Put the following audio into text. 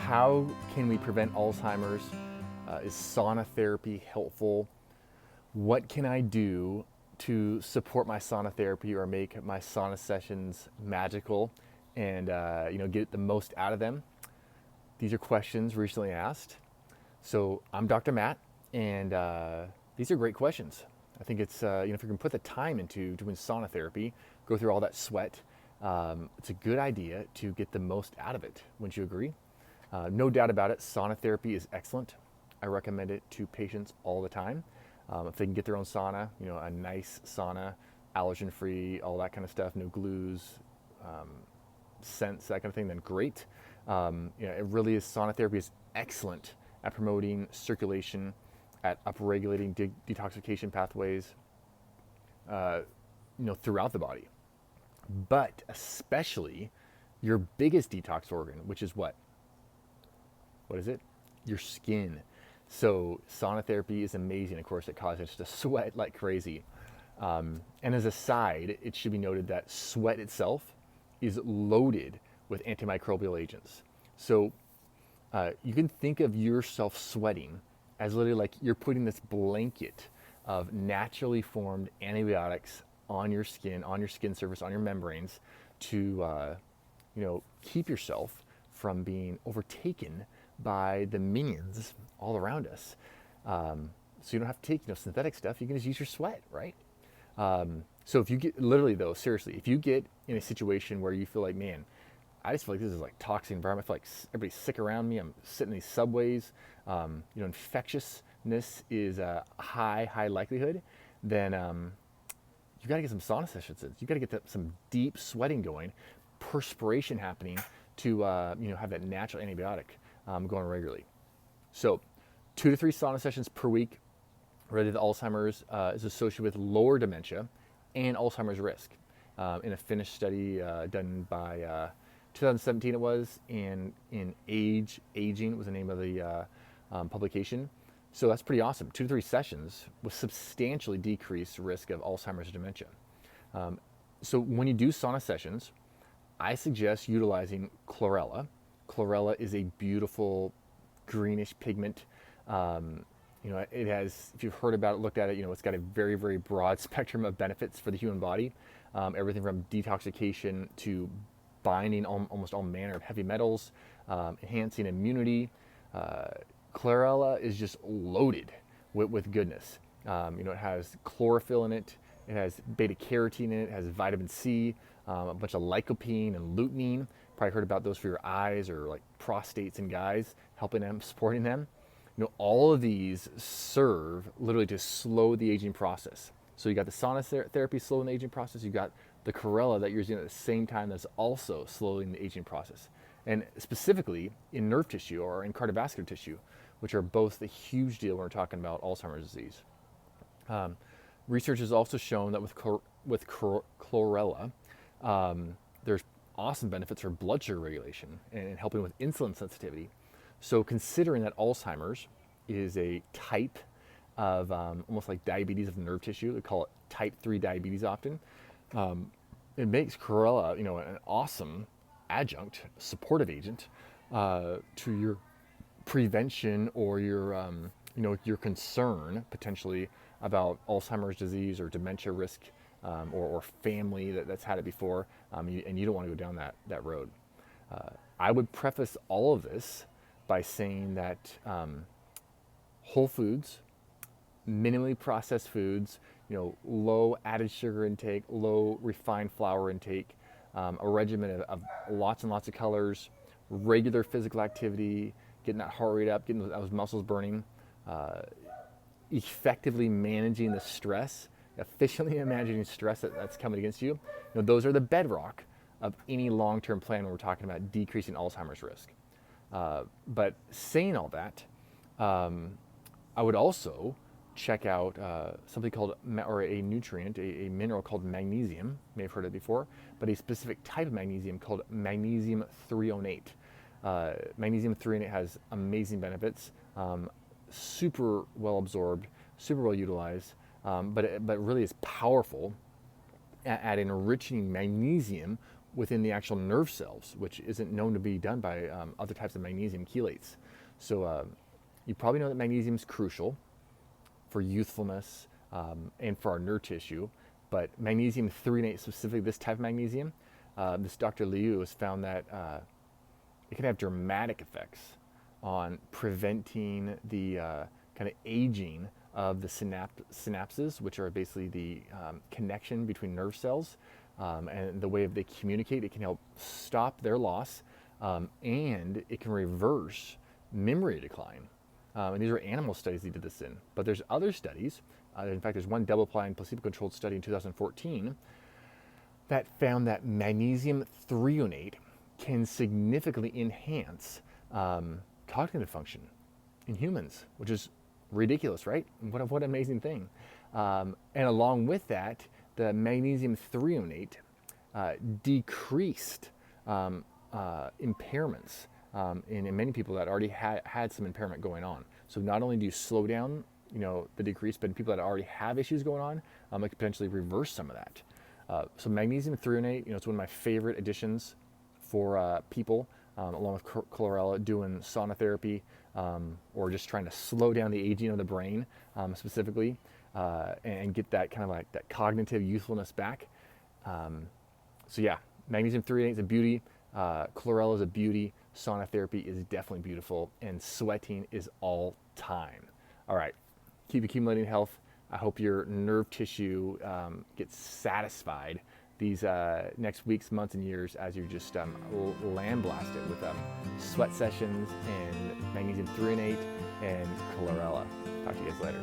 How can we prevent Alzheimer's? Is sauna therapy helpful? What can I do to support my sauna therapy or make my sauna sessions magical and get the most out of them? These are questions recently asked. So I'm Dr. Matt, and these are great questions. I think it's if you're going to put the time into doing sauna therapy, go through all that sweat, it's a good idea to get the most out of it. Wouldn't you agree? No doubt about it, sauna therapy is excellent. I recommend it to patients all the time. If they can get their own sauna, a nice sauna, allergen-free, all that kind of stuff, no glues, scents, that kind of thing, then great. It really is, sauna therapy is excellent at promoting circulation, at upregulating detoxification pathways, throughout the body. But especially your biggest detox organ, which is what? What is it? Your skin. So sauna therapy is amazing. Of course, it causes us to sweat like crazy. And as a side, it should be noted that sweat itself is loaded with antimicrobial agents. So you can think of yourself sweating as literally like you're putting this blanket of naturally formed antibiotics on your skin surface, on your membranes to keep yourself from being overtaken by the minions all around us. So you don't have to take synthetic stuff. You can just use your sweat, right? So if you get, literally though, seriously, if you get in a situation where you feel like, man, I just feel like this is like toxic environment. I feel like everybody's sick around me. I'm sitting in these subways. Infectiousness is a high likelihood. Then you got to get some sauna sessions in. You got to get some deep sweating going, perspiration happening to have that natural antibiotic going regularly. So 2 to 3 sauna sessions per week related to Alzheimer's is associated with lower dementia and Alzheimer's risk. In a Finnish study done by 2017 it was, in Aging was the name of the publication. So that's pretty awesome. 2 to 3 sessions with substantially decreased risk of Alzheimer's and dementia. So when you do sauna sessions, I suggest utilizing Chlorella. Chlorella is a beautiful greenish pigment. It has, if you've heard about it, looked at it, it's got a very, very broad spectrum of benefits for the human body. Everything from detoxification to binding almost all manner of heavy metals, enhancing immunity. Chlorella is just loaded with goodness. It has chlorophyll in it. It has beta carotene in it. It has vitamin C, a bunch of lycopene and lutein. Probably heard about those for your eyes or like prostates in guys, helping them, supporting them. All of these serve literally to slow the aging process. So you got the sauna therapy slowing the aging process. You got the Chlorella that you're using at the same time that's also slowing the aging process. And specifically in nerve tissue or in cardiovascular tissue, which are both a huge deal when we're talking about Alzheimer's disease. Research has also shown that with Chlorella, there's awesome benefits for blood sugar regulation and helping with insulin sensitivity. So considering that Alzheimer's is a type of almost like diabetes of the nerve tissue, they call it type 3 diabetes often, it makes Chlorella, an awesome adjunct, supportive agent to your prevention or your concern potentially about Alzheimer's disease or dementia risk, or family that's had it before, and you don't want to go down that road. I would preface all of this by saying that whole foods, minimally processed foods, low added sugar intake, low refined flour intake, a regimen of lots and lots of colors, regular physical activity, getting that heart rate up, getting those muscles burning, effectively managing the stress, efficiently managing stress that's coming against you. Those are the bedrock of any long-term plan when we're talking about decreasing Alzheimer's risk. But saying all that, I would also check out something called, or a nutrient, a mineral called magnesium. You may have heard of it before, but a specific type of magnesium called Magnesium Threonate. Magnesium Threonate has amazing benefits, super well absorbed, super well utilized, but really is powerful at enriching magnesium within the actual nerve cells, which isn't known to be done by other types of magnesium chelates. So you probably know that magnesium is crucial for youthfulness and for our nerve tissue, but magnesium threonate, specifically this type of magnesium, this Dr. Liu has found that it can have dramatic effects on preventing the kind of aging of the synapses, which are basically the connection between nerve cells, and the way they communicate. It can help stop their loss, and it can reverse memory decline. And these are animal studies they did this in. But there's other studies. In fact, there's one double-blind placebo-controlled study in 2014 that found that magnesium threonate can significantly enhance cognitive function in humans, which is ridiculous, right? What an amazing thing. And along with that, the magnesium threonate decreased impairments in many people that already had some impairment going on. So not only do you slow down, the decrease, but in people that already have issues going on, it could potentially reverse some of that. So magnesium threonate, it's one of my favorite additions for people, along with chlorella, doing sauna therapy, or just trying to slow down the aging of the brain, specifically, and get that kind of like that cognitive youthfulness back. So yeah, magnesium threonate is a beauty. Chlorella is a beauty. Sauna therapy is definitely beautiful, and sweating is all time. All right, keep accumulating health. I hope your nerve tissue gets satisfied these next weeks, months, and years as you just land-blast it with sweat sessions and magnesium threonate and chlorella. Talk to you guys later.